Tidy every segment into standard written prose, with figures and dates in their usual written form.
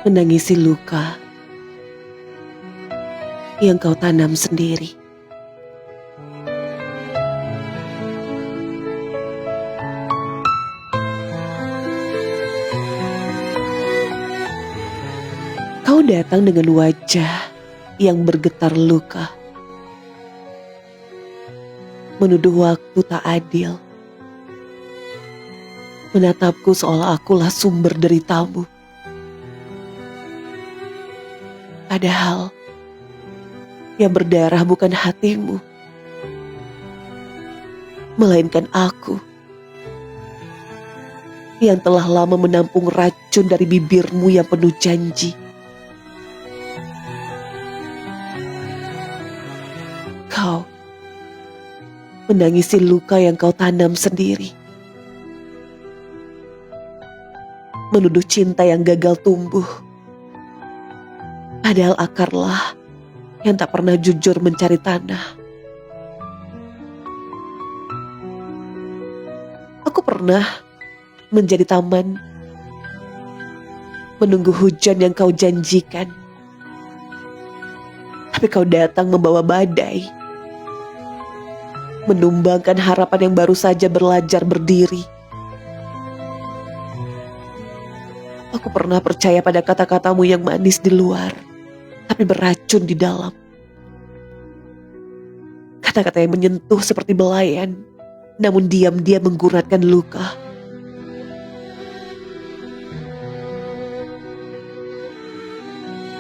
menangisi luka yang kau tanam sendiri. Kau datang dengan wajah yang bergetar luka, menuduh waktu tak adil, menatapku seolah akulah sumber deritamu. Padahal yang berdarah bukan hatimu, melainkan aku yang telah lama menampung racun dari bibirmu yang penuh janji. Kau menangisi luka yang kau tanam sendiri, menuduh cinta yang gagal tumbuh. Padahal akarlah yang tak pernah jujur mencari tanah. Aku pernah menjadi taman, menunggu hujan yang kau janjikan. Tapi kau datang membawa badai, menumbangkan harapan yang baru saja belajar berdiri. Aku pernah percaya pada kata-katamu yang manis di luar, tapi beracun di dalam. Kata-kata yang menyentuh seperti belayan, namun diam-diam mengguratkan luka.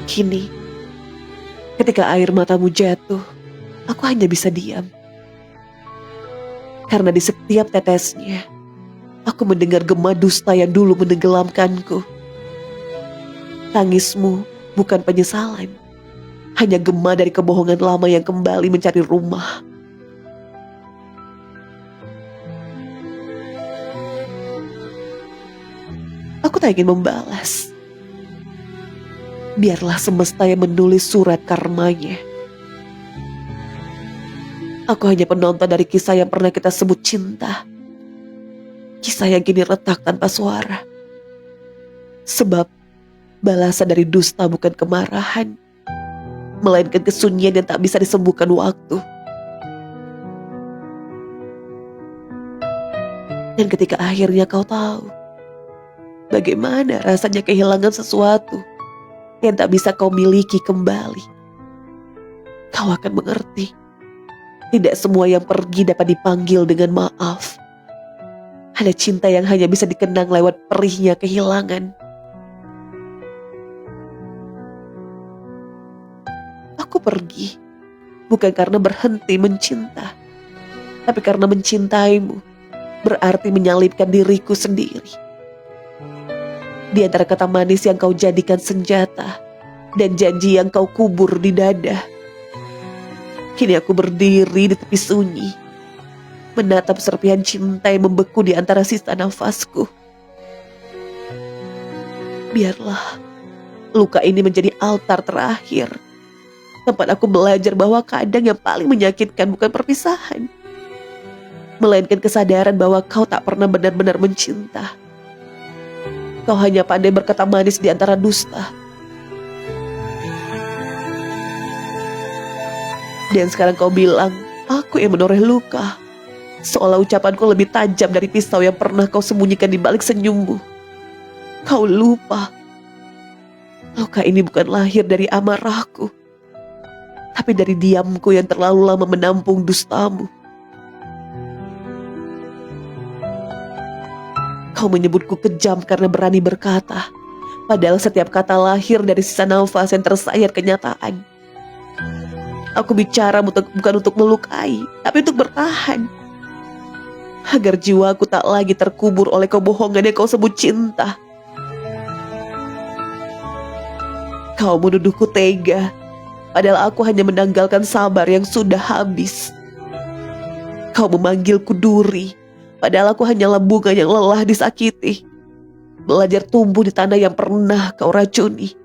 Kini, ketika air matamu jatuh, aku hanya bisa diam. Karena di setiap tetesnya, aku mendengar gema dusta yang dulu menenggelamkanku. Tangismu bukan penyesalan, hanya gema dari kebohongan lama yang kembali mencari rumah. Aku tak ingin membalas. Biarlah semesta yang menulis surat karmanya. Aku hanya penonton dari kisah yang pernah kita sebut cinta. Kisah yang kini retak tanpa suara. Sebab balasan dari dusta bukan kemarahan, melainkan kesunyian yang tak bisa disembuhkan waktu. Dan ketika akhirnya kau tahu bagaimana rasanya kehilangan sesuatu yang tak bisa kau miliki kembali, kau akan mengerti. Tidak semua yang pergi dapat dipanggil dengan maaf. Ada cinta yang hanya bisa dikenang lewat perihnya kehilangan. Aku pergi bukan karena berhenti mencinta, tapi karena mencintaimu berarti menyalipkan diriku sendiri. Di antara kata manis yang kau jadikan senjata dan janji yang kau kubur di dada, kini aku berdiri di tepi sunyi, menatap serpihan cinta yang membeku di antara sisa nafasku. Biarlah luka ini menjadi altar terakhir, tempat aku belajar bahwa kadang yang paling menyakitkan bukan perpisahan, melainkan kesadaran bahwa kau tak pernah benar-benar mencinta. Kau hanya pandai berkata manis di antara dusta. Dan sekarang kau bilang, aku yang menoreh luka. Seolah ucapanku lebih tajam dari pisau yang pernah kau sembunyikan di balik senyummu. Kau lupa, luka ini bukan lahir dari amarahku, tapi dari diamku yang terlalu lama menampung dustamu. Kau menyebutku kejam karena berani berkata, padahal setiap kata lahir dari sisa nafas yang tersayat kenyataan. Aku bicara bukan untuk melukai, tapi untuk bertahan. Agar jiwaku tak lagi terkubur oleh kebohongan yang kau sebut cinta. Kau menuduhku tega, padahal aku hanya menanggalkan sabar yang sudah habis. Kau memanggilku duri, padahal aku hanyalah bunga yang lelah disakiti, belajar tumbuh di tanah yang pernah kau racuni.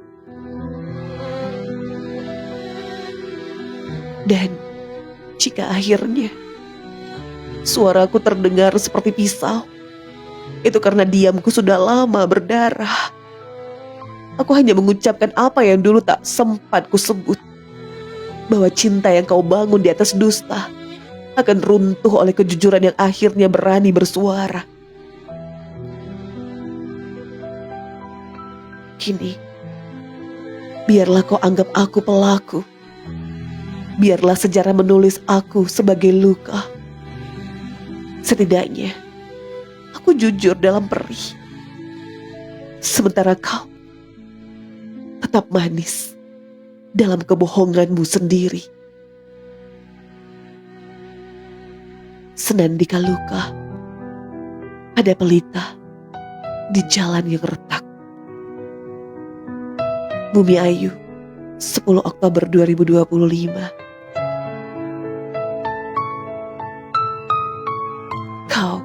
Dan jika akhirnya suaraku terdengar seperti pisau, itu karena diamku sudah lama berdarah. Aku hanya mengucapkan apa yang dulu tak sempat kusebut. Bahwa cinta yang kau bangun di atas dusta akan runtuh oleh kejujuran yang akhirnya berani bersuara. Kini, biarlah kau anggap aku pelaku. Biarlah sejarah menulis aku sebagai luka. Setidaknya, aku jujur dalam perih. Sementara kau tetap manis dalam kebohonganmu sendiri. Senandika luka pada pelita di jalan yang retak. Bumi Ayu, 10 Oktober 2025. Kau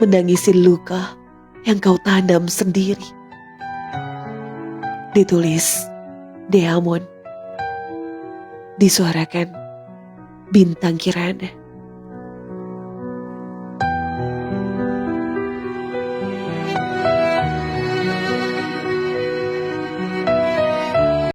menangisi luka yang kau tanam sendiri. Ditulis Deamon, disuarakan Bintang Kirana.